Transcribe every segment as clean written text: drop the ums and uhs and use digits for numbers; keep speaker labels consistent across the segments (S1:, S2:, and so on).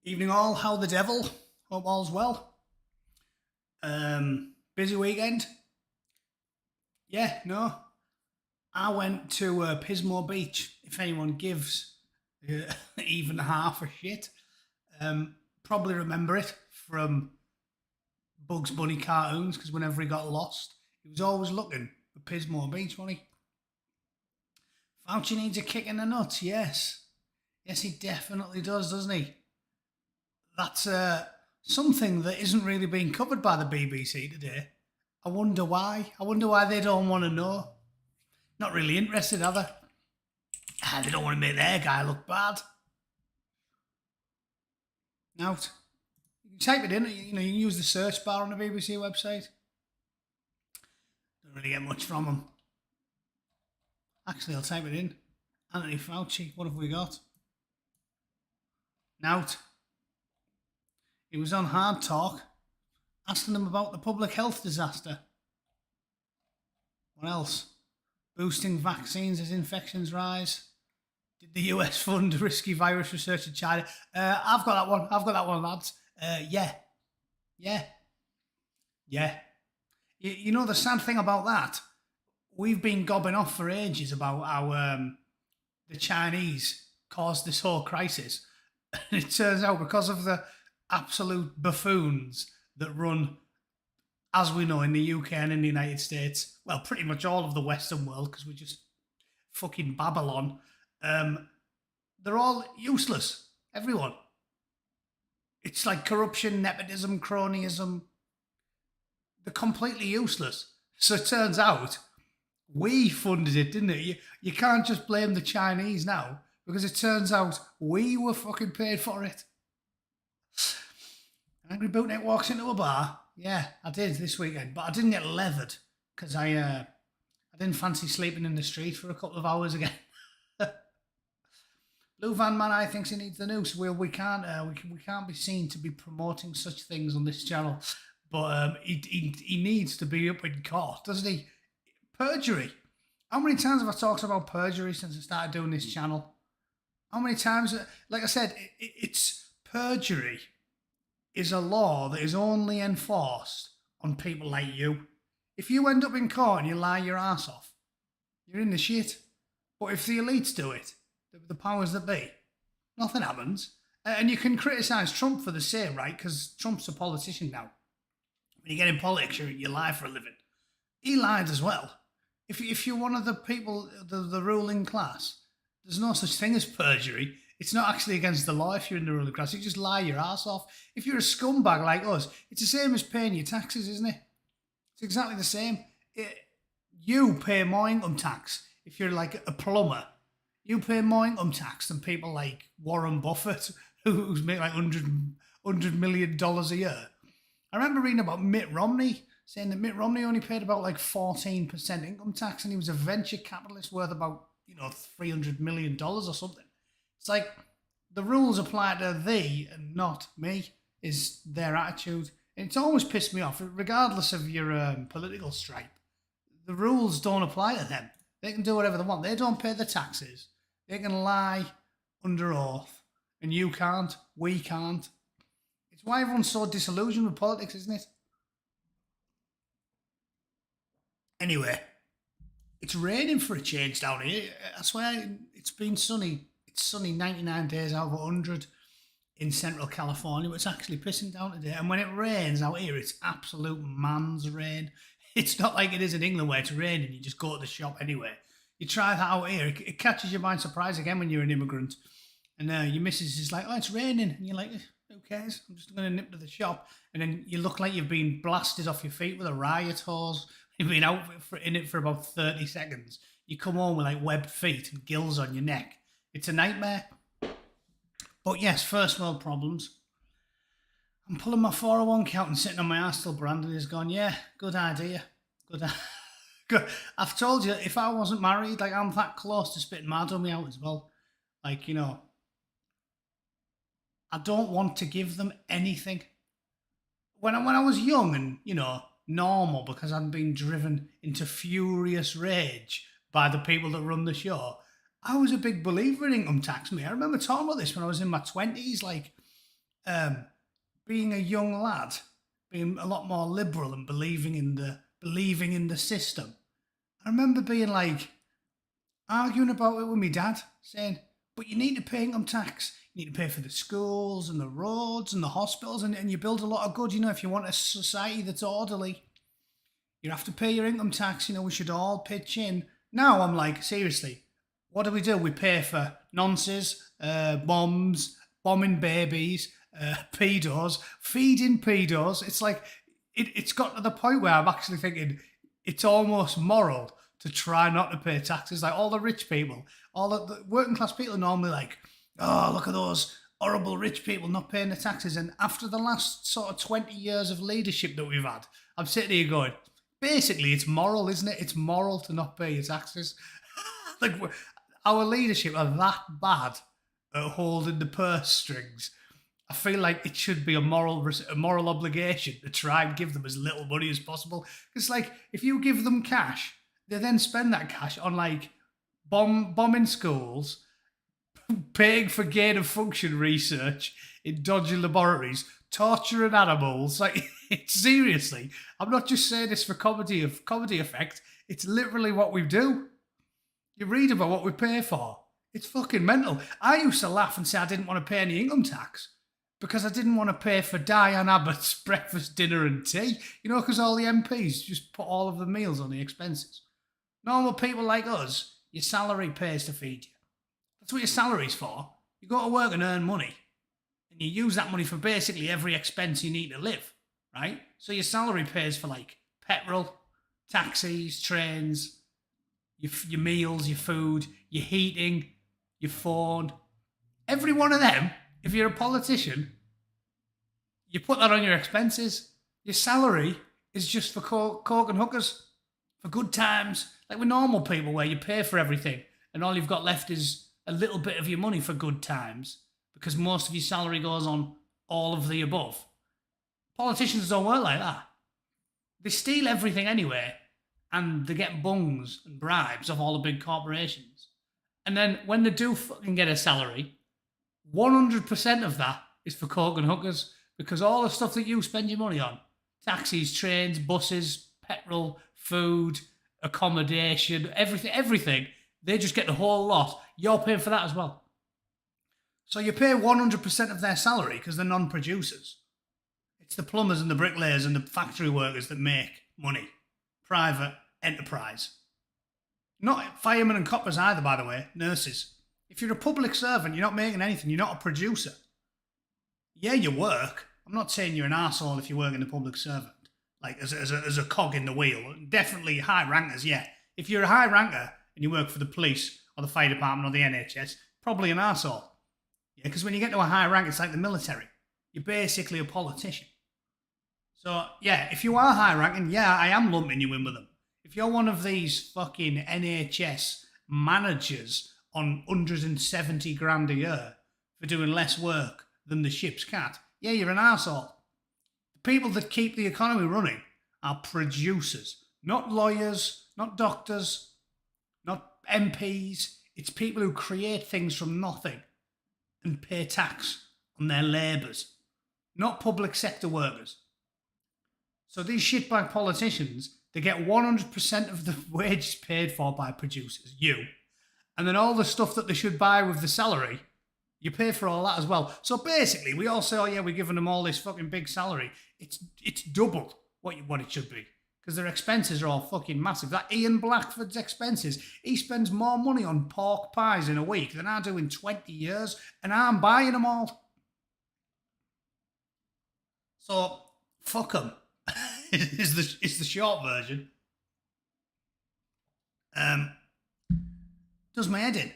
S1: Evening all, how the devil? Hope all's well. Busy weekend? Yeah, no. I went to Pismore Beach, if anyone gives even half a shit. Probably remember it from Bugs Bunny cartoons, because whenever he got lost, he was always looking for Pismore Beach, wasn't he? Fauci needs a kick in the nuts, yes. Yes, he definitely does, doesn't he? That's something that isn't really being covered by the BBC today. I wonder why. I wonder why they don't want to know. Not really interested, are they? They don't want to make their guy look bad. Now, you can type it in. You can use the search bar on the BBC website. Don't really get much from them. Actually, I'll type it in. Anthony Fauci. What have we got? Now, he was on Hard Talk, asking them about the public health disaster. What else? Boosting vaccines as infections rise. Did the US fund risky virus research in China? I've got that one, lads. Yeah. You know the sad thing about that? We've been gobbing off for ages about how the Chinese caused this whole crisis. And it turns out because of the absolute buffoons that run, as we know, in the UK and in the United States, well, pretty much all of the Western world, because we're just fucking Babylon, they're all useless. Everyone. It's like corruption, nepotism, cronyism. They're completely useless. So it turns out we funded it, didn't it? You can't just blame the Chinese now, because it turns out we were fucking paid for it. Angry Bootneck walks into a bar. Yeah, I did this weekend, but I didn't get leathered because I didn't fancy sleeping in the street for a couple of hours again. Blue Van Man, I thinks he needs the noose. We can't be seen to be promoting such things on this channel, but he needs to be up in court, doesn't he? Perjury. How many times have I talked about perjury since I started doing this channel? How many times? Like I said, it's perjury is a law that is only enforced on people like you. If you end up in court and you lie your ass off, you're in the shit. But if the elites do it, the powers that be, nothing happens. And you can criticise Trump for the same, right? Because Trump's a politician now. When you get in politics, you lie for a living. He lied as well. If you're one of the people, the ruling class, there's no such thing as perjury. It's not actually against the law if you're in the ruling class. You just lie your ass off. If you're a scumbag like us, it's the same as paying your taxes, isn't it? It's exactly the same. You pay more income tax if you're like a plumber. You pay more income tax than people like Warren Buffett, who's made like $100 million a year. I remember reading about Mitt Romney, saying that Mitt Romney only paid about like 14% income tax, and he was a venture capitalist worth about, $300 million or something. It's like the rules apply to thee and not me, is their attitude. And it's always pissed me off, regardless of your political stripe. The rules don't apply to them. They can do whatever they want. They don't pay the taxes. They can lie under oath. And you can't. We can't. It's why everyone's so disillusioned with politics, isn't it? Anyway, it's raining for a change down here. I swear it's been sunny. It's sunny 99 days out of 100 in Central California, but it's actually pissing down today. And when it rains out here, it's absolute man's rain. It's not like it is in England where it's raining, you just go to the shop anyway. You try that out here, it catches you by surprise again when you're an immigrant. And your missus is like, oh, it's raining. And you're like, who cares? I'm just going to nip to the shop. And then you look like you've been blasted off your feet with a riot hose. You've been out in it for about 30 seconds. You come home with like webbed feet and gills on your neck. It's a nightmare. But yes, first world problems. I'm pulling my 401k out and sitting on my arse till Brandon is gone. Yeah, good idea. Good. I've told you, if I wasn't married, like I'm that close to spitting my dummy out as well. Like, I don't want to give them anything. When I was young and, normal, because I'd been driven into furious rage by the people that run the show, I was a big believer in income tax, me. I remember talking about this when I was in my 20s, like, being a young lad, being a lot more liberal and believing in the system. I remember being like arguing about it with my dad, saying, "But you need to pay income tax. You need to pay for the schools and the roads and the hospitals, and you build a lot of good. If you want a society that's orderly, you have to pay your income tax. We should all pitch in." Now I'm like, seriously, what do? We pay for nonces, bombs, bombing babies, pedos, feeding pedos. It's like, it's got to the point where I'm actually thinking it's almost moral to try not to pay taxes. Like all the rich people, all the working class people are normally like, "Oh, look at those horrible rich people not paying the taxes." And after the last sort of 20 years of leadership that we've had, I'm sitting here going, basically, it's moral, isn't it? It's moral to not pay your taxes. Like, our leadership are that bad at holding the purse strings. I feel like it should be a moral obligation to try and give them as little money as possible. It's like, if you give them cash, they then spend that cash on like bombing schools, paying for gain of function research in dodgy laboratories, torturing animals. Like, seriously, I'm not just saying this for comedy effect. It's literally what we do. You read about what we pay for. It's fucking mental. I used to laugh and say I didn't want to pay any income tax because I didn't want to pay for Diane Abbott's breakfast, dinner and tea. Because all the MPs just put all of the meals on the expenses. Normal people like us, your salary pays to feed you. That's what your salary's for. You go to work and earn money. And you use that money for basically every expense you need to live, right? So your salary pays for like petrol, taxis, trains, your meals, your food, your heating, your phone. Every one of them, if you're a politician, you put that on your expenses. Your salary is just for coke and hookers, for good times. Like with normal people where you pay for everything and all you've got left is a little bit of your money for good times because most of your salary goes on all of the above. Politicians don't work like that. They steal everything anyway and they get bungs and bribes of all the big corporations. And then when they do fucking get a salary, 100% of that is for coke and hookers because all the stuff that you spend your money on, taxis, trains, buses, petrol, food, accommodation, everything, they just get the whole lot. You're paying for that as well. So you pay 100% of their salary because they're non-producers. It's the plumbers and the bricklayers and the factory workers that make money. Private enterprise. Not firemen and coppers either, by the way. Nurses. If you're a public servant, you're not making anything. You're not a producer. Yeah, you work. I'm not saying you're an arsehole if you work in the public servant. Like as a cog in the wheel. Definitely high rankers, yeah. If you're a high ranker and you work for the police or the fire department or the NHS, probably an arsehole. Yeah, because when you get to a high rank, it's like the military. You're basically a politician. So, yeah, if you are high ranking, yeah, I am lumping you in with them. If you're one of these fucking NHS managers on 170 grand a year for doing less work than the ship's cat, yeah, you're an arsehole. The people that keep the economy running are producers, not lawyers, not doctors, not MPs. It's people who create things from nothing and pay tax on their labours, not public sector workers. So these shitbag politicians, they get 100% of the wages paid for by producers, you. And then all the stuff that they should buy with the salary, you pay for all that as well. So basically, we all say, oh yeah, we're giving them all this fucking big salary. It's double what it should be. Because their expenses are all fucking massive. That Ian Blackford's expenses, he spends more money on pork pies in a week than I do in 20 years, and I'm buying them all. So, fuck them. is the short version. Does my head in.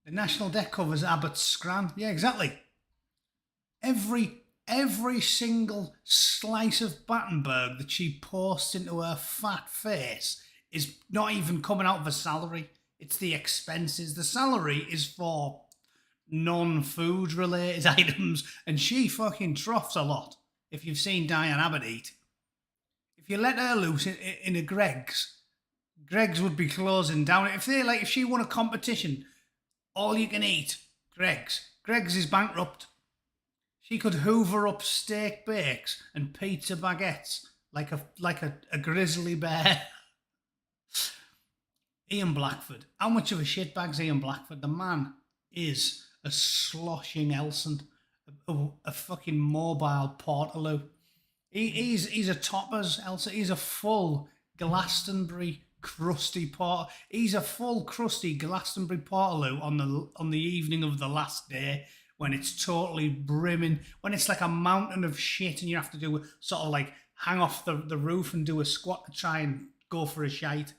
S1: The national debt covers Abbott's scran. Yeah, exactly. Every single slice of Battenberg that she posts into her fat face is not even coming out of her salary. It's the expenses. The salary is for non-food related items, and she fucking troughs a lot. If you've seen Diane Abbott eat, if you let her loose in a Greggs would be closing down. If she won a competition, all you can eat, Greggs is bankrupt. She could hoover up steak bakes and pizza baguettes like a grizzly bear. Ian Blackford. How much of a shitbag's Ian Blackford? The man is a sloshing Elson, a fucking mobile Portaloo. He's a toppers, Elsa. He's a full Glastonbury crusty port. He's a full crusty Glastonbury Portaloo on the evening of the last day when it's totally brimming, when it's like a mountain of shit and you have to do sort of like hang off the roof and do a squat to try and go for a shite.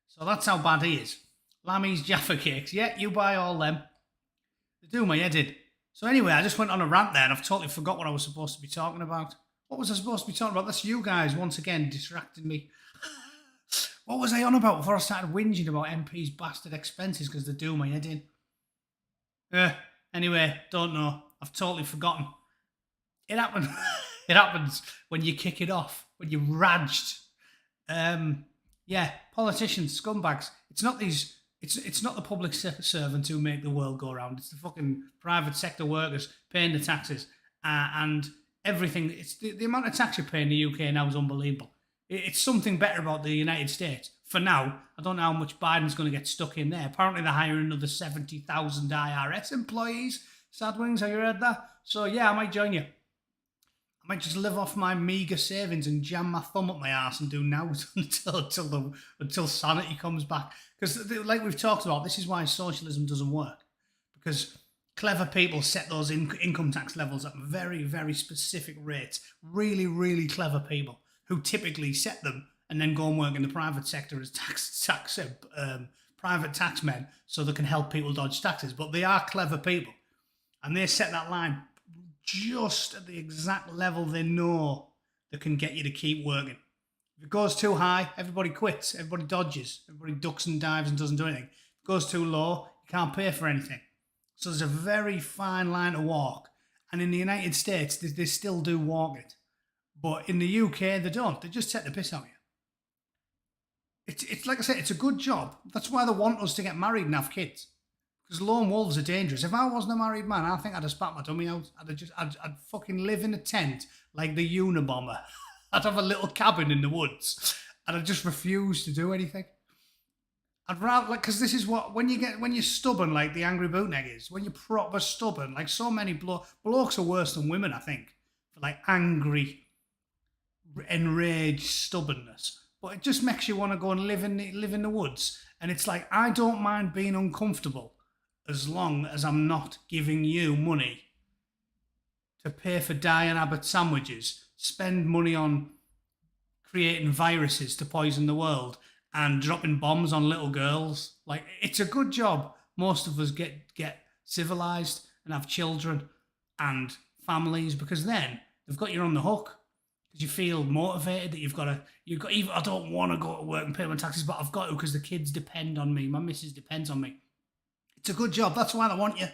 S1: So that's how bad he is. Lammy's Jaffa Cakes. Yeah, you buy all them. They do my head in. So anyway, I just went on a rant there and I've totally forgot what I was supposed to be talking about. What was I supposed to be talking about? That's you guys once again distracting me. What was I on about before I started whinging about MP's bastard expenses because they do my head in? Anyway, don't know. I've totally forgotten. It happens. It happens when you kick it off, when you're raged. Yeah, politicians, scumbags. It's not these. It's not the public servants who make the world go round. It's the fucking private sector workers paying the taxes and everything. It's the amount of tax you pay in the UK now is unbelievable. It's something better about the United States. For now, I don't know how much Biden's going to get stuck in there. Apparently they're hiring another 70,000 IRS employees. Sadwings, have you heard that? So yeah, I might join you. I might just live off my meagre savings and jam my thumb up my arse and do now until sanity comes back. Because like we've talked about, this is why socialism doesn't work. Because clever people set those income tax levels at very, very specific rates. Really, really clever people who typically set them and then go and work in the private sector as private taxmen so they can help people dodge taxes. But they are clever people. And they set that line just at the exact level they know that can get you to keep working. If it goes too high, everybody quits, everybody dodges, everybody ducks and dives and doesn't do anything. If it goes too low, you can't pay for anything. So there's a very fine line to walk. And in the United States, they still do walk it. But in the UK, they don't. They just take the piss out of you. It's like I said, it's a good job. That's why they want us to get married and have kids. Because lone wolves are dangerous. If I wasn't a married man, I think I'd have spat my dummy out. I'd fucking live in a tent like the Unabomber. I'd have a little cabin in the woods, and I'd just refuse to do anything. I'd rather, like, because this is what when you're stubborn like the angry Bootneck is. When you're proper stubborn, like so many blokes are worse than women, I think, for like angry, enraged stubbornness. But it just makes you want to go and live in the woods. And it's like, I don't mind being uncomfortable as long as I'm not giving you money to pay for Diane Abbott sandwiches, spend money on creating viruses to poison the world and dropping bombs on little girls. Like, it's a good job. Most of us get civilized and have children and families because then they've got you on the hook. Because you feel motivated that you've got even I don't want to go to work and pay my taxes, but I've got to because the kids depend on me. My missus depends on me. It's a good job. That's why they want you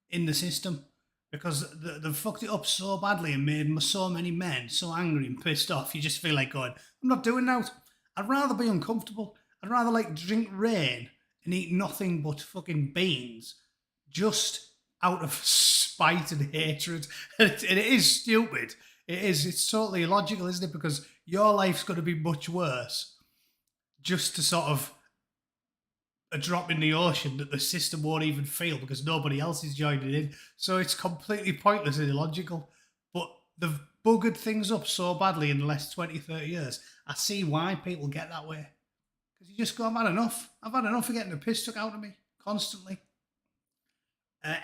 S1: in the system. Because they've fucked it up so badly and made so many men so angry and pissed off. You just feel like going, I'm not doing that. I'd rather be uncomfortable. I'd rather like drink rain and eat nothing but fucking beans just out of spite and hatred. And it is stupid. It is. It's totally illogical, isn't it? Because your life's going to be much worse just to sort of a drop in the ocean that the system won't even feel because nobody else is joining in. So it's completely pointless and illogical. But they've buggered things up so badly in the last 20, 30 years. I see why people get that way. Because you just go, I've had enough. I've had enough of getting the piss took out of me constantly.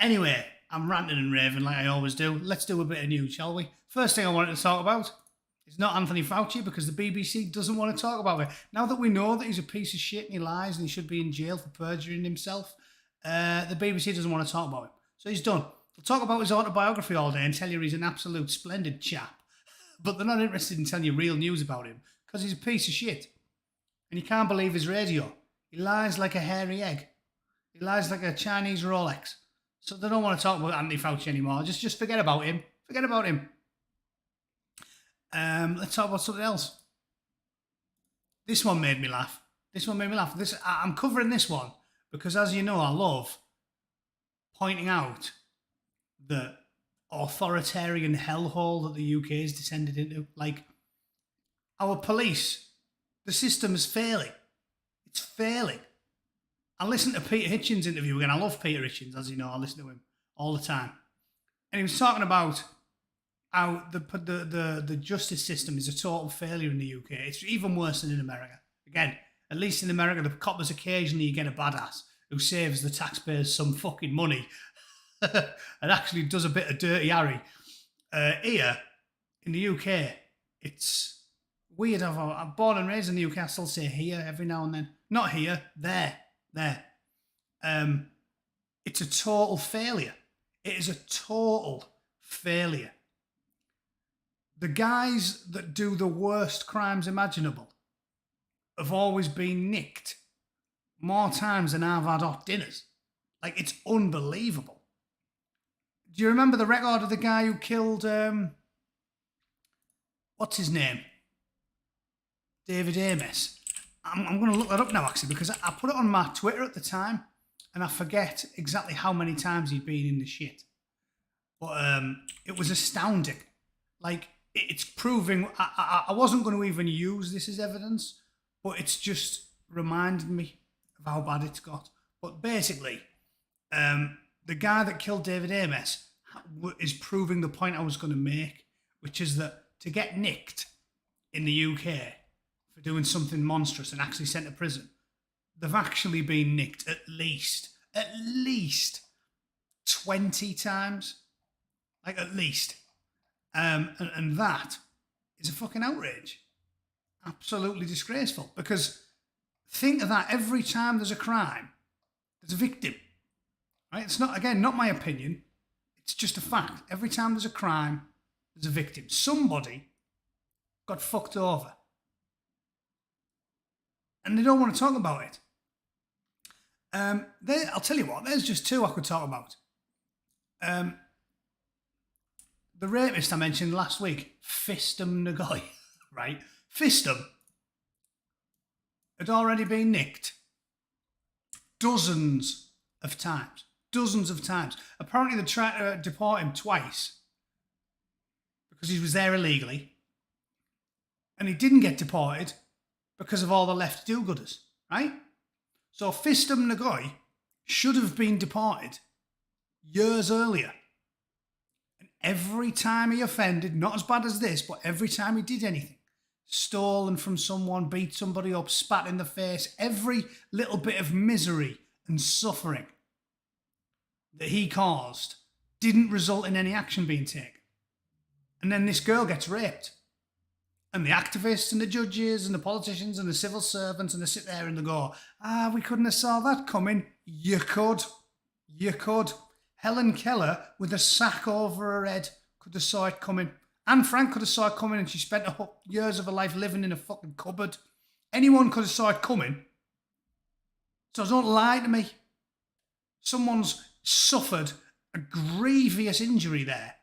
S1: Anyway, I'm ranting and raving like I always do. Let's do a bit of news, shall we? First thing I wanted to talk about is not Anthony Fauci because the BBC doesn't want to talk about it. Now that we know that he's a piece of shit and he lies and he should be in jail for perjuring himself, the BBC doesn't want to talk about him. So he's done. They'll talk about his autobiography all day and tell you he's an absolute splendid chap. But they're not interested in telling you real news about him because he's a piece of shit. And you can't believe his radio. He lies like a hairy egg. He lies like a Chinese Rolex. So they don't want to talk about Anthony Fauci anymore. Just forget about him. Forget about him. Let's talk about something else. This one made me laugh. I'm covering this one because, as you know, I love pointing out that authoritarian hellhole that the UK has descended into. Like, our police, the system is failing. It's failing. I listened to Peter Hitchens' interview again. I love Peter Hitchens, as you know. I listen to him all the time. And he was talking about how the justice system is a total failure in the UK. It's even worse than in America. Again, at least in America, the coppers occasionally you get a badass who saves the taxpayers some fucking money and actually does a bit of dirty Harry. Here, in the UK, it's weird. I'm born and raised in the UK. I still say here every now and then. Not here, there. It's a total failure. It is a total failure. The guys that do the worst crimes imaginable have always been nicked more times than I've had hot dinners. Like, it's unbelievable. Do you remember the record of the guy who killed, what's his name? David Ames. I'm going to look that up now, actually, because I put it on my Twitter at the time, and I forget exactly how many times he'd been in the shit. But it was astounding. Like, it's proving... I wasn't going to even use this as evidence, but it's just reminded me of how bad it's got. But basically, the guy that killed David Ames is proving the point I was going to make, which is that to get nicked in the UK for doing something monstrous and actually sent to prison, they've actually been nicked at least 20 times. Like, at least. And that is a fucking outrage. Absolutely disgraceful. Because think of that, every time there's a crime, there's a victim. Right? It's not, again, not my opinion. It's just a fact. Every time there's a crime, there's a victim. Somebody got fucked over. And they don't want to talk about it. I'll tell you what, there's just two I could talk about. The rapist I mentioned last week, Fistum Nagoy, right? Fistum had already been nicked dozens of times. Apparently they tried to deport him twice because he was there illegally. And he didn't get deported because of all the left do-gooders, right? So Fistum Nagoy should have been deported years earlier. And every time he offended, not as bad as this, but every time he did anything, stolen from someone, beat somebody up, spat in the face, every little bit of misery and suffering that he caused didn't result in any action being taken. And then this girl gets raped. And the activists and the judges and the politicians and the civil servants, and they sit there and they go, we couldn't have saw that coming. You could. Helen Keller, with a sack over her head, could have saw it coming. Anne Frank could have saw it coming, and she spent years of her life living in a fucking cupboard. Anyone could have saw it coming. So don't lie to me. Someone's suffered a grievous injury there.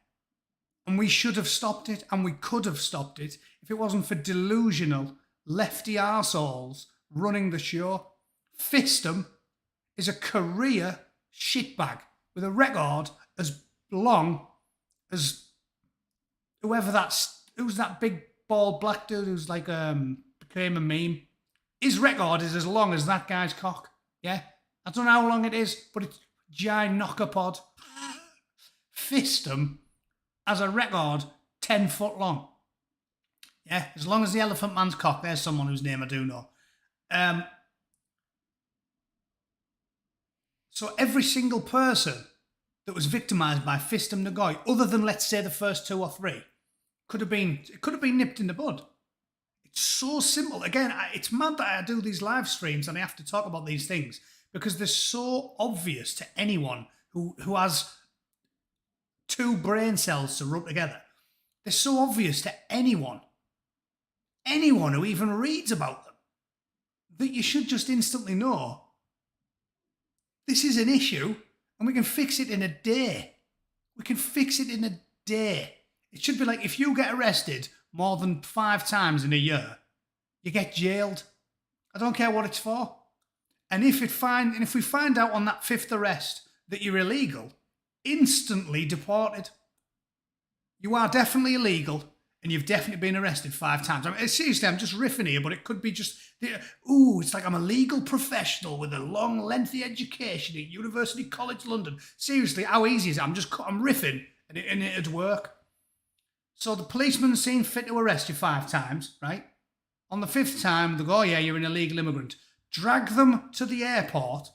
S1: And we should have stopped it, and we could have stopped it if it wasn't for delusional lefty arseholes running the show. Fistum is a career shitbag with a record as long as who's that big bald black dude who's like became a meme. His record is as long as that guy's cock. Yeah, I don't know how long it is, but it's giant knocker-pod. Fistum has a record 10 foot long. Yeah, as long as the Elephant Man's cock. There's someone whose name I do know. So every single person that was victimised by Fistum Nagoy, other than, let's say, the first 2 or 3, could have been nipped in the bud. It's so simple. Again, it's mad that I do these live streams and I have to talk about these things because they're so obvious to anyone who has 2 brain cells to rub together. They're so obvious to anyone who even reads about them, that you should just instantly know this is an issue and we can fix it in a day. It should be like if you get arrested more than 5 times in a year, you get jailed. I don't care what it's for. And if we find out on that 5th arrest that you're illegal, instantly deported. You are definitely illegal, and you've definitely been arrested 5 times. I mean, seriously, I'm just riffing here, but it could be just, it's like I'm a legal professional with a long, lengthy education at University College London. Seriously, how easy is it? I'm riffing, and it'd work. So the policeman seen fit to arrest you 5 times, right? On the 5th time, they go, oh yeah, you're an illegal immigrant. Drag them to the airport,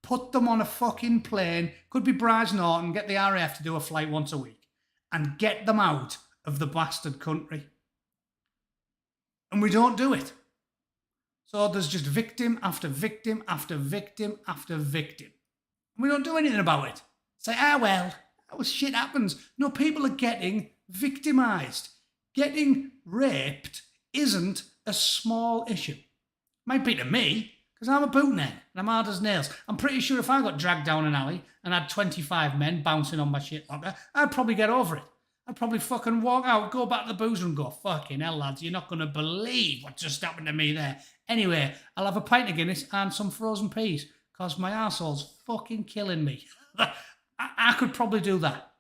S1: put them on a fucking plane, could be Bryce Norton, get the RAF to do a flight once a week, and get them out of the bastard country. And we don't do it. So there's just victim after victim after victim after victim. And we don't do anything about it. Say, well, shit happens. No, people are getting victimised. Getting raped isn't a small issue. Might be to me, because I'm a bootneck and I'm hard as nails. I'm pretty sure if I got dragged down an alley and had 25 men bouncing on my shit locker, I'd probably get over it. I'd probably fucking walk out, go back to the boozer and go, fucking hell, lads, you're not going to believe what just happened to me there. Anyway, I'll have a pint of Guinness and some frozen peas, because my arsehole's fucking killing me. I could probably do that.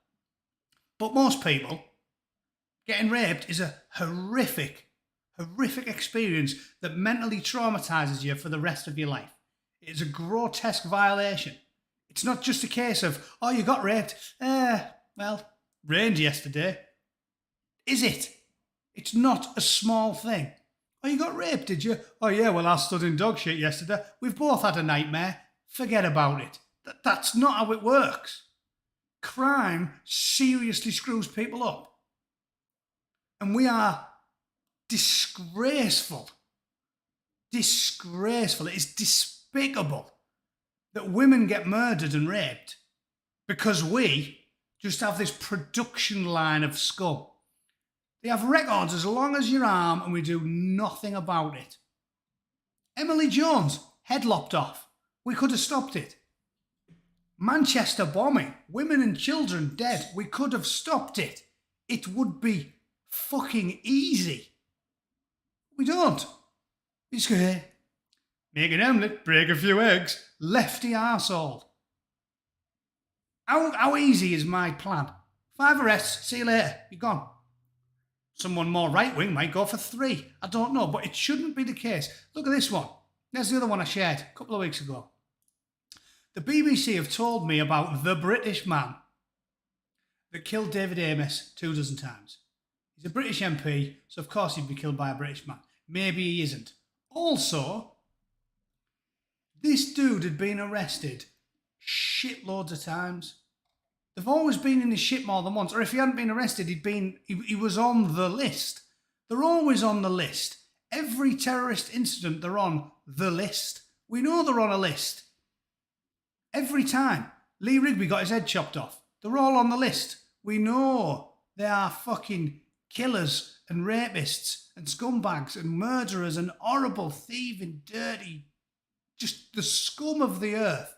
S1: But most people, getting raped is a horrific experience that mentally traumatises you for the rest of your life. It's a grotesque violation. It's not just a case of, oh, you got raped. Well, rained yesterday. Is it? It's not a small thing. Oh, you got raped, did you? Oh, yeah, well, I stood in dog shit yesterday. We've both had a nightmare. Forget about it. That's not how it works. Crime seriously screws people up. And we are disgraceful. Disgraceful. It is despicable that women get murdered and raped because we just have this production line of scum. They have records as long as your arm and we do nothing about it. Emily Jones, head lopped off. We could have stopped it. Manchester bombing, women and children dead. We could have stopped it. It would be fucking easy. We don't. We just go, hey, make an omelette, break a few eggs, lefty arsehole. How easy is my plan? 5 arrests, see you later, you're gone. Someone more right-wing might go for 3. I don't know, but it shouldn't be the case. Look at this one. There's the other one I shared a couple of weeks ago. The BBC have told me about the British man that killed David Amess 2 dozen times. He's a British MP, so of course he'd be killed by a British man. Maybe he isn't. Also, this dude had been arrested shitloads of times. They've always been in his shit more than once. Or if he hadn't been arrested, he was on the list. They're always on the list. Every terrorist incident, they're on the list. We know they're on a list. Every time. Lee Rigby got his head chopped off. They're all on the list. We know they are fucking killers and rapists and scumbags and murderers and horrible, thieving, dirty, just the scum of the earth.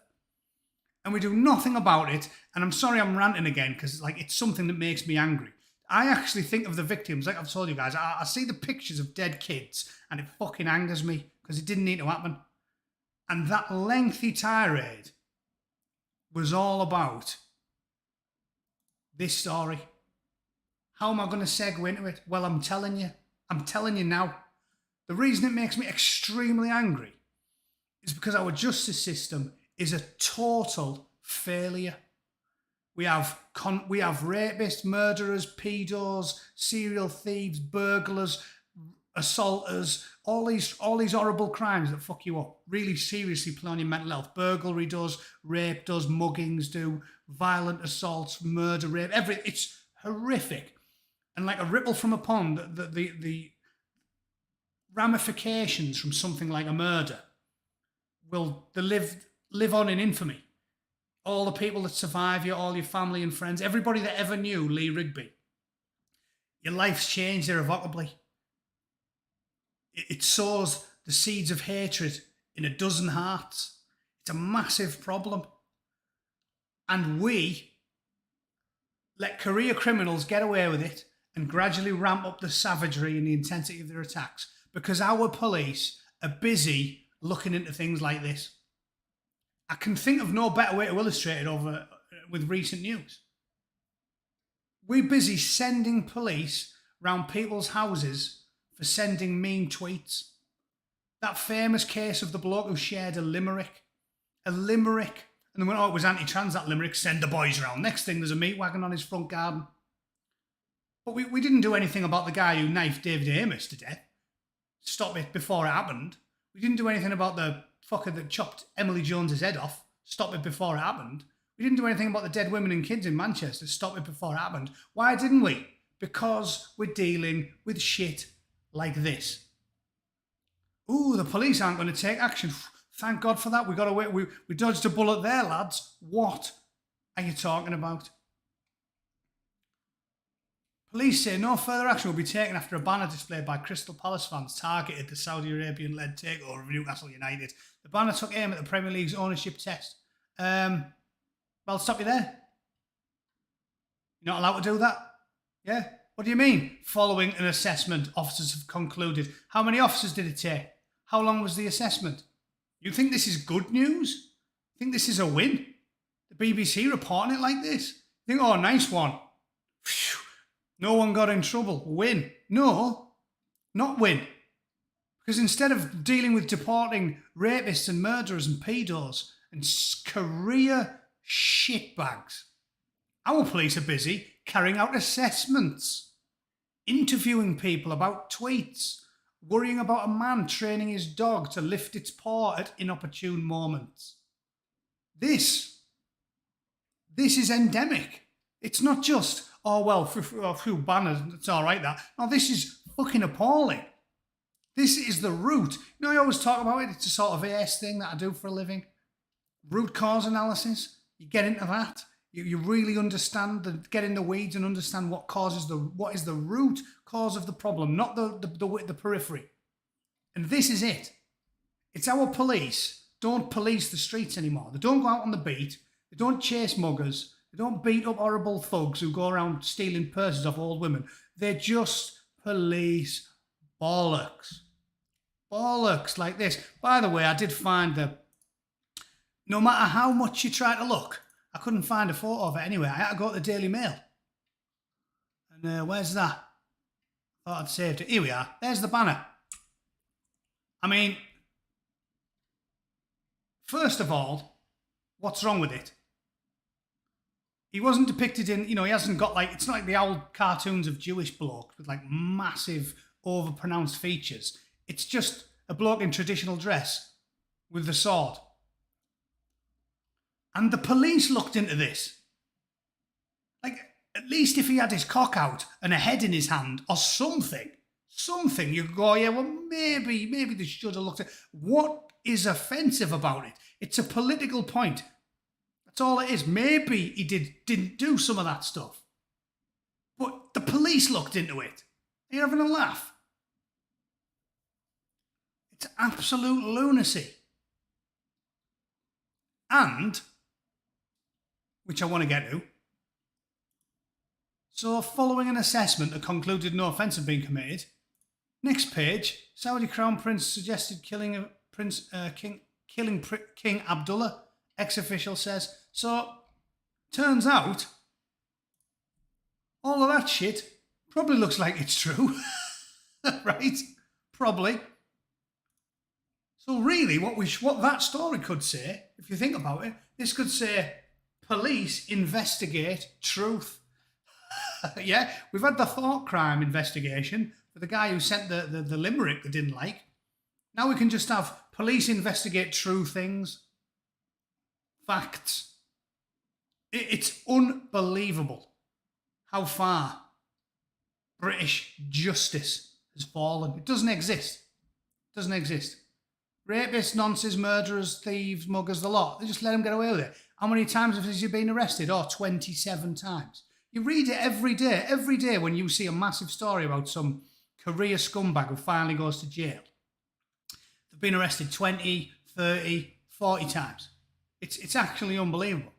S1: And we do nothing about it. And I'm sorry I'm ranting again because it's something that makes me angry. I actually think of the victims, like I've told you guys. I see the pictures of dead kids and it fucking angers me because it didn't need to happen. And that lengthy tirade was all about this story. How am I going to segue into it? Well, I'm telling you now. The reason it makes me extremely angry is because our justice system is a total failure. We have rapists, murderers, pedos, serial thieves, burglars, assaulters, all these horrible crimes that fuck you up, really seriously play on your mental health. Burglary does, rape does, muggings do, violent assaults, murder, rape, everything. It's horrific. And like a ripple from a pond, the ramifications from something like a murder will live on in infamy. All the people that survive you, all your family and friends, everybody that ever knew Lee Rigby, your life's changed irrevocably. It sows the seeds of hatred in a dozen hearts. It's a massive problem. And we let career criminals get away with it and gradually ramp up the savagery and the intensity of their attacks because our police are busy looking into things like this. I can think of no better way to illustrate it with recent news. We're busy sending police round people's houses for sending mean tweets. That famous case of the bloke who shared a limerick. And then went, oh, it was anti-trans, that limerick, send the boys round. Next thing, there's a meat wagon on his front garden. But we didn't do anything about the guy who knifed David Amos to death. Stop it before it happened. We didn't do anything about the fucker that chopped Emily Jones's head off. Stop it before it happened. We didn't do anything about the dead women and kids in Manchester. Stop it before it happened. Why didn't we? Because we're dealing with shit like this. Ooh, the police aren't going to take action. Thank God for that. We got away. We dodged a bullet there, lads. What are you talking about? Police say no further action will be taken after a banner displayed by Crystal Palace fans targeted the Saudi Arabian-led takeover of Newcastle United. The banner took aim at the Premier League's ownership test. Well, I'll stop you there. You're not allowed to do that? Yeah? What do you mean? Following an assessment, officers have concluded. How many officers did it take? How long was the assessment? You think this is good news? You think this is a win? The BBC reporting it like this? You think, oh, nice one. Phew. No one got in trouble. Win. No, not win. Because instead of dealing with deporting rapists and murderers and pedos and career shitbags, our police are busy carrying out assessments, interviewing people about tweets, worrying about a man training his dog to lift its paw at inopportune moments. This is endemic. It's not just, oh, well, a few banners, it's all right, that. No, this is fucking appalling. This is the root. You know, I always talk about it. It's a sort of AS thing that I do for a living. Root cause analysis. You get into that. You really understand, get in the weeds and understand what is the root cause of the problem, not the periphery. And this is it. It's our police don't police the streets anymore. They don't go out on the beat. They don't chase muggers. They don't beat up horrible thugs who go around stealing purses off old women. They just police bollocks. Bollocks like this. By the way, I did find no matter how much you try to look, I couldn't find a photo of it anyway. I had to go to the Daily Mail. And where's that? Thought I'd saved it. Here we are. There's the banner. I mean, first of all, what's wrong with it? He wasn't depicted in, he hasn't got it's not like the old cartoons of Jewish blokes with massive, overpronounced features. It's just a bloke in traditional dress with the sword. And the police looked into this. At least if he had his cock out and a head in his hand or something, you could go, yeah, well, maybe they should have looked at. What is offensive about it? It's a political point. That's all it is. Maybe he didn't do some of that stuff. But the police looked into it. Are you having a laugh? It's absolute lunacy. And, which I want to get to, so following an assessment that concluded no offence had been committed, next page, Saudi Crown Prince suggested killing King Abdullah, ex-official says. So, turns out, all of that shit probably looks like it's true, right? Probably. So really, what that story could say, if you think about it, this could say, police investigate truth. Yeah, we've had the thought crime investigation for the guy who sent the limerick they didn't like. Now we can just have police investigate true things. Facts. It's unbelievable how far British justice has fallen. It doesn't exist. It doesn't exist. Rapists, nonces, murderers, thieves, muggers, the lot. They just let them get away with it. How many times has he been arrested? 27 times. You read it every day. Every day when you see a massive story about some career scumbag who finally goes to jail. They've been arrested 20, 30, 40 times. It's actually unbelievable.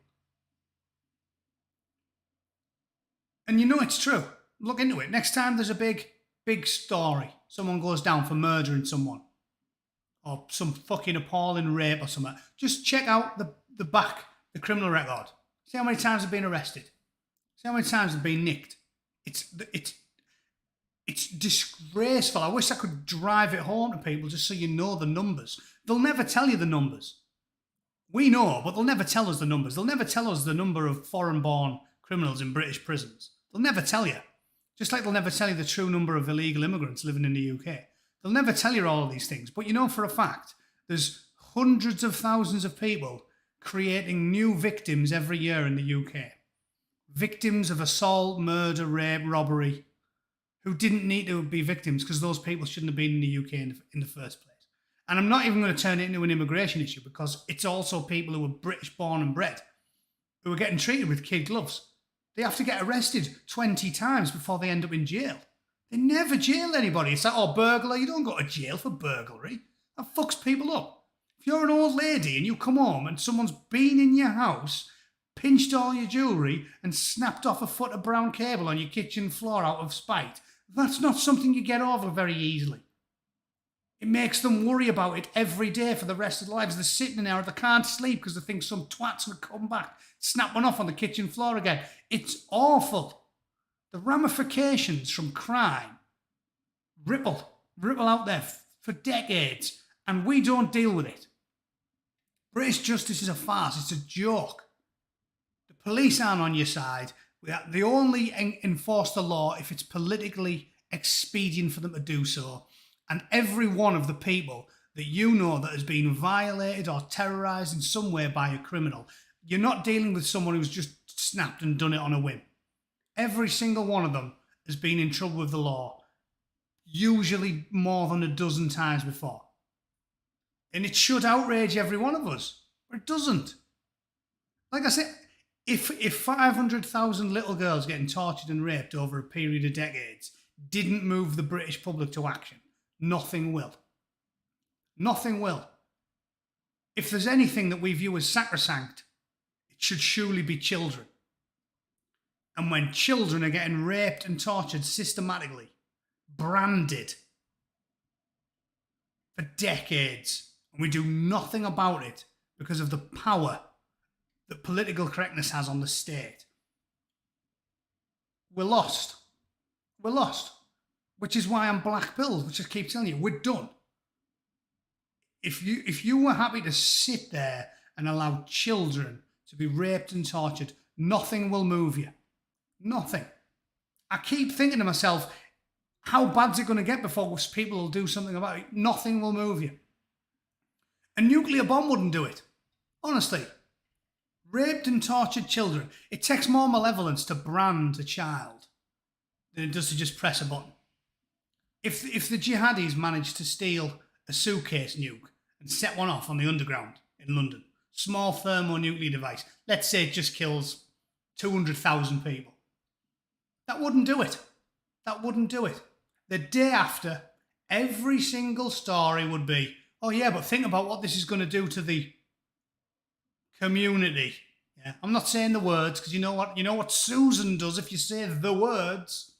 S1: And you know it's true. Look into it. Next time there's a big story, someone goes down for murdering someone, or some fucking appalling rape or something, just check out the criminal record. See how many times they've been arrested. See how many times they've been nicked? It's it's disgraceful. I wish I could drive it home to people just so you know the numbers. They'll never tell you the numbers. We know, but they'll never tell us the numbers. They'll never tell us the number of foreign-born criminals in British prisons. They'll never tell you. Just like they'll never tell you the true number of illegal immigrants living in the UK. They'll never tell you all of these things. But you know for a fact, there's hundreds of thousands of people creating new victims every year in the UK. Victims of assault, murder, rape, robbery, who didn't need to be victims because those people shouldn't have been in the UK in the first place. And I'm not even going to turn it into an immigration issue because it's also people who are British born and bred who are getting treated with kid gloves. They have to get arrested 20 times before they end up in jail. They never jail anybody. It's like, oh, burglar, you don't go to jail for burglary. That fucks people up. If you're an old lady and you come home and someone's been in your house, pinched all your jewellery and snapped off a foot of brown cable on your kitchen floor out of spite, that's not something you get over very easily. It makes them worry about it every day for the rest of their lives. They're sitting in there, they can't sleep because they think some twat's going to come back, snap one off on the kitchen floor again. It's awful. The ramifications from crime ripple out there for decades, and we don't deal with it. British justice is a farce. It's a joke. The police aren't on your side. They only enforce the law if it's politically expedient for them to do so. And every one of the people that you know that has been violated or terrorised in some way by a criminal, you're not dealing with someone who's just snapped and done it on a whim. Every single one of them has been in trouble with the law, usually more than a dozen times before. And it should outrage every one of us, but it doesn't. Like I said, if 500,000 little girls getting tortured and raped over a period of decades didn't move the British public to action, nothing will. Nothing will. If there's anything that we view as sacrosanct, it should surely be children. And when children are getting raped and tortured systematically, branded for decades, and we do nothing about it because of the power that political correctness has on the state, we're lost. We're lost. Which is why I'm black-pilled, which I keep telling you, we're done. If you were happy to sit there and allow children to be raped and tortured, nothing will move you. Nothing. I keep thinking to myself, how bad's it going to get before people will do something about it? Nothing will move you. A nuclear bomb wouldn't do it. Honestly. Raped and tortured children. It takes more malevolence to brand a child than it does to just press a button. If the jihadis managed to steal a suitcase nuke and set one off on the underground in London, small thermonuclear device, let's say it just kills 200,000 people, that wouldn't do it. That wouldn't do it. The day after, every single story would be, oh yeah, but think about what this is going to do to the community. Yeah, I'm not saying the words because you know what Susan does if you say the words.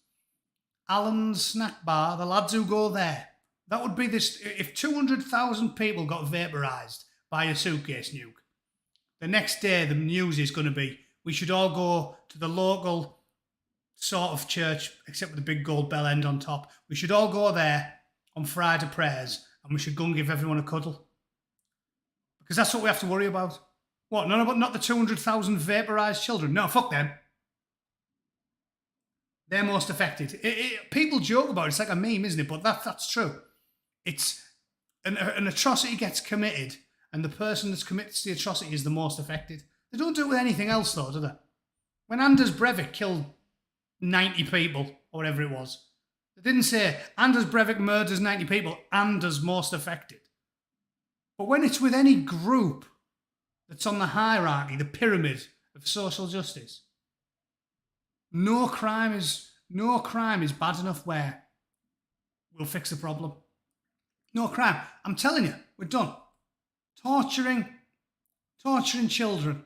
S1: Alan's snack bar, the lads who go there. That would be this. If 200,000 people got vaporised by a suitcase nuke, the next day the news is going to be, we should all go to the local sort of church, except with the big gold bell end on top. We should all go there on Friday prayers and we should go and give everyone a cuddle. Because that's what we have to worry about. What? Not the 200,000 vaporised children. No, fuck them. They're most affected. People joke about it. It's like a meme, isn't it? But that's true. It's an atrocity gets committed, and the person that's committed to the atrocity is the most affected. They don't do it with anything else, though, do they? When Anders Breivik killed 90 people, or whatever it was, they didn't say Anders Breivik murders 90 people, Anders most affected. But when it's with any group that's on the hierarchy, the pyramid of social justice, no crime is bad enough where we'll fix the problem. No crime. I'm telling you, we're done. Torturing children.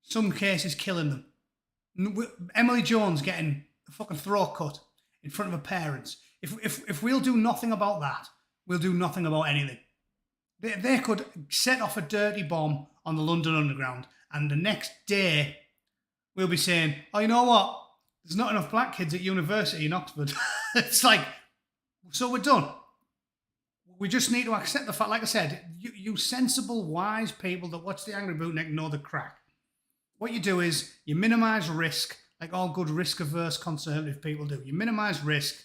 S1: Some cases killing them. Emily Jones getting a fucking throat cut in front of her parents. If we'll do nothing about that, we'll do nothing about anything. They could set off a dirty bomb on the London Underground, and the next day we'll be saying, oh, you know what? There's not enough black kids at university in Oxford. It's like, so we're done. We just need to accept the fact, like I said, you sensible, wise people that watch the Angry Bootneck know the crack. What you do is you minimise risk, like all good risk-averse conservative people do. You minimise risk,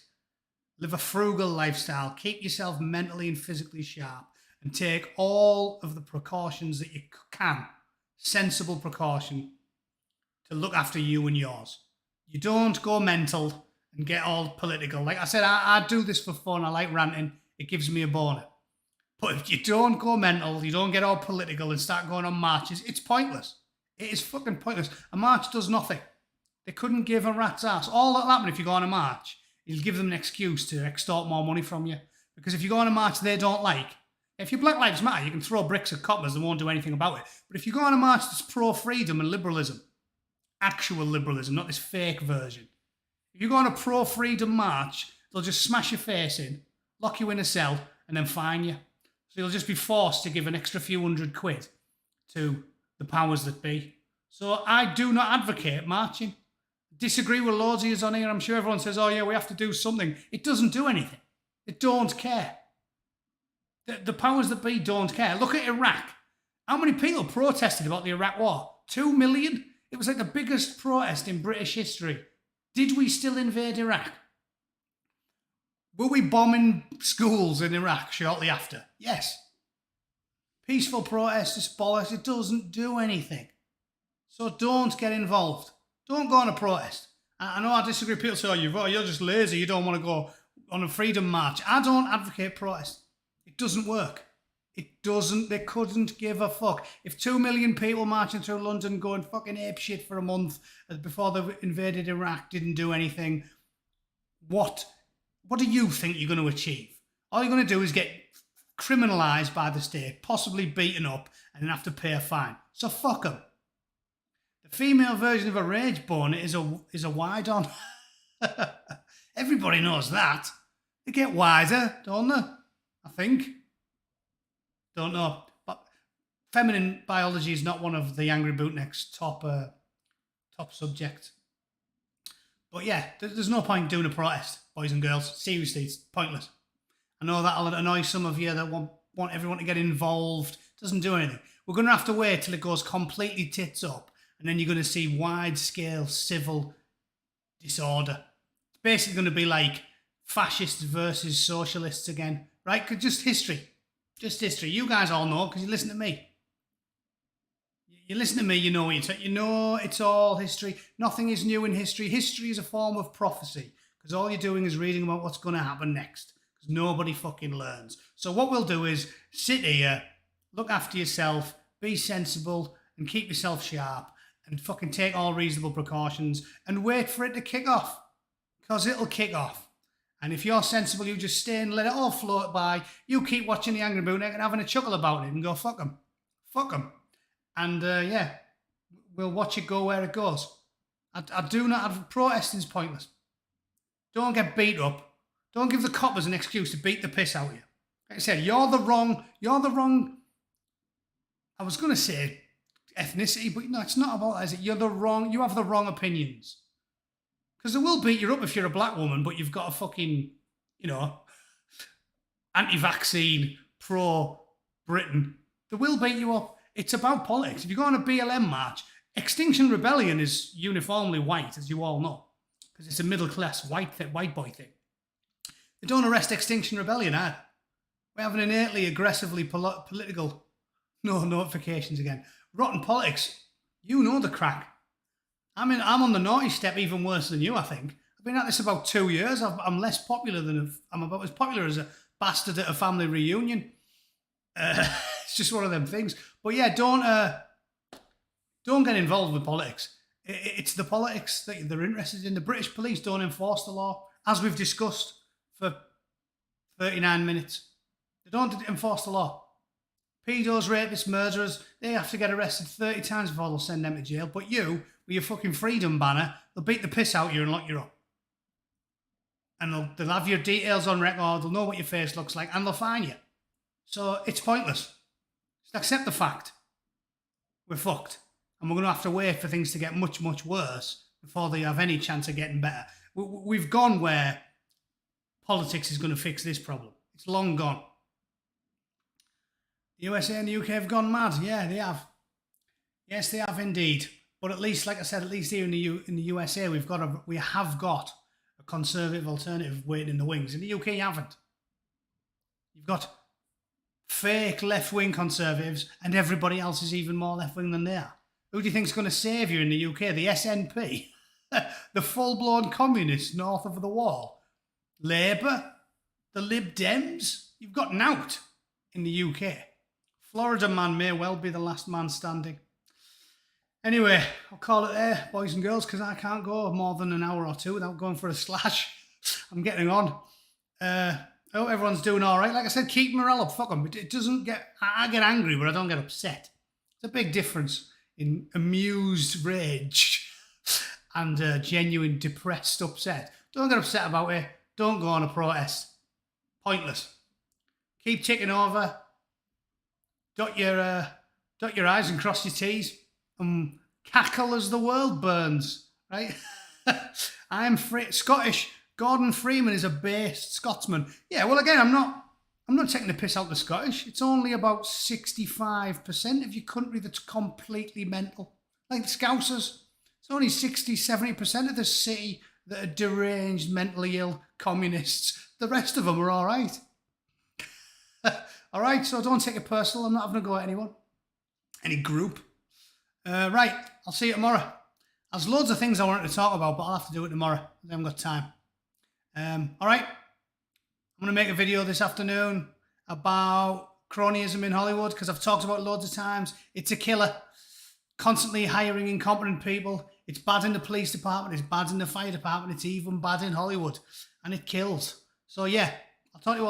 S1: live a frugal lifestyle, keep yourself mentally and physically sharp, and take all of the precautions that you can, sensible precaution, to look after you and yours. You don't go mental and get all political. Like I said, I do this for fun. I like ranting. It gives me a boner. But if you don't go mental, you don't get all political and start going on marches, it's pointless. It is fucking pointless. A march does nothing. They couldn't give a rat's ass. All that'll happen if you go on a march, you'll give them an excuse to extort more money from you. Because if you go on a march they don't like, if your Black Lives Matter, you can throw bricks at coppers and won't do anything about it. But if you go on a march that's pro-freedom and liberalism, actual liberalism, not this fake version. If you go on a pro-freedom march, they'll just smash your face in, lock you in a cell, and then fine you. So you'll just be forced to give an extra few £100 to the powers that be. So I do not advocate marching. Disagree with loads of yous on here. I'm sure everyone says, oh yeah, we have to do something. It doesn't do anything. They don't care. The powers that be don't care. Look at Iraq. How many people protested about the Iraq war? 2 million? It was like the biggest protest in British history. Did we still invade Iraq? Were we bombing schools in Iraq shortly after? Yes. Peaceful protest is bollocks. It doesn't do anything. So don't get involved. Don't go on a protest. I know I disagree. People say, oh, you're just lazy. You don't want to go on a freedom march. I don't advocate protest. It doesn't work. It doesn't. They couldn't give a fuck. If 2 million people marching through London going fucking apeshit for a month before they invaded Iraq didn't do anything, what do you think you're going to achieve? All you're going to do is get criminalised by the state, possibly beaten up, and then have to pay a fine. So fuck them. The female version of a rage boner is a wide-on. Everybody knows that. They get wiser, don't they? I think. Don't know. But feminine biology is not one of the Angry Bootneck's top subjects. But yeah, there's no point doing a protest, boys and girls. Seriously, it's pointless. I know that'll annoy some of you that want everyone to get involved. It doesn't do anything. We're going to have to wait till it goes completely tits up, and then you're going to see wide-scale civil disorder. It's basically going to be like fascists versus socialists again, right? Just history. Just history. You guys all know because you listen to me. You listen to me, you know you know it's all history. Nothing is new in history. History is a form of prophecy because all you're doing is reading about what's going to happen next because nobody fucking learns. So what we'll do is sit here, look after yourself, be sensible and keep yourself sharp and fucking take all reasonable precautions and wait for it to kick off because it'll kick off. And if you're sensible, you just stay and let it all float by. You keep watching the Angry Bootneck and having a chuckle about it and go, fuck them. Fuck them. And yeah, we'll watch it go where it goes. I do not have protesting's pointless. Don't get beat up. Don't give the coppers an excuse to beat the piss out of you. Like I said, you're the wrong, I was going to say ethnicity, but no, it's not about that, is it? You have the wrong opinions. Because they will beat you up if you're a black woman, but you've got a fucking, anti-vaccine, pro-Britain. They will beat you up. It's about politics. If you go on a BLM march, Extinction Rebellion is uniformly white, as you all know, because it's a middle-class white boy thing. They don't arrest Extinction Rebellion either. We have an innately, aggressively political... No notifications again. Rotten politics. You know the crack. I'm on the naughty step even worse than you, I think. I've been at this about 2 years. I'm less popular I'm about as popular as a bastard at a family reunion. It's just one of them things. But yeah, don't get involved with politics. It's the politics that they're interested in. The British police don't enforce the law, as we've discussed for 39 minutes. They don't enforce the law. Pedos, rapists, murderers, they have to get arrested 30 times before they'll send them to jail. But you, with your fucking freedom banner, they'll beat the piss out of you and lock you up. And they'll have your details on record, they'll know what your face looks like, and they'll fine you. So it's pointless. Just accept the fact. We're fucked. and we're going to have to wait for things to get much, much worse before they have any chance of getting better. We've gone where politics is going to fix this problem. It's long gone. The USA and the UK have gone mad. Yeah, they have. Yes, they have indeed. But at least, like I said, at least here in the USA, we have got a conservative alternative waiting in the wings. In the UK, you haven't. You've got fake left-wing conservatives, and everybody else is even more left-wing than they are. Who do you think's going to save you in the UK? The SNP, the full-blown communists north of the wall, Labour, the Lib Dems. You've got nout in the UK. Florida man may well be the last man standing. Anyway, I'll call it there, boys and girls, because I can't go more than an hour or two without going for a slash. I'm getting on. I hope everyone's doing all right. Like I said, keep morale up. Fuck them. It doesn't get... I get angry, but I don't get upset. It's a big difference in amused rage and genuine depressed upset. Don't get upset about it. Don't go on a protest. Pointless. Keep ticking over. Dot your I's and cross your T's. Cackle as the world burns, right? I'm Scottish. Gordon Freeman is a based Scotsman. Yeah, well, again, I'm not taking the piss out the Scottish. It's only about 65% of your country that's completely mental. Like the Scousers. It's only 60-70% of the city that are deranged, mentally ill communists. The rest of them are all right. All right, so don't take it personal. I'm not having a go at anyone. Any group. Right, I'll see you tomorrow. There's loads of things I wanted to talk about, but I'll have to do it tomorrow. I haven't got time. All right, I'm going to make a video this afternoon about cronyism in Hollywood, because I've talked about it loads of times. It's a killer. Constantly hiring incompetent people. It's bad in the police department. It's bad in the fire department. It's even bad in Hollywood. And it kills. So, yeah, I'll talk to you all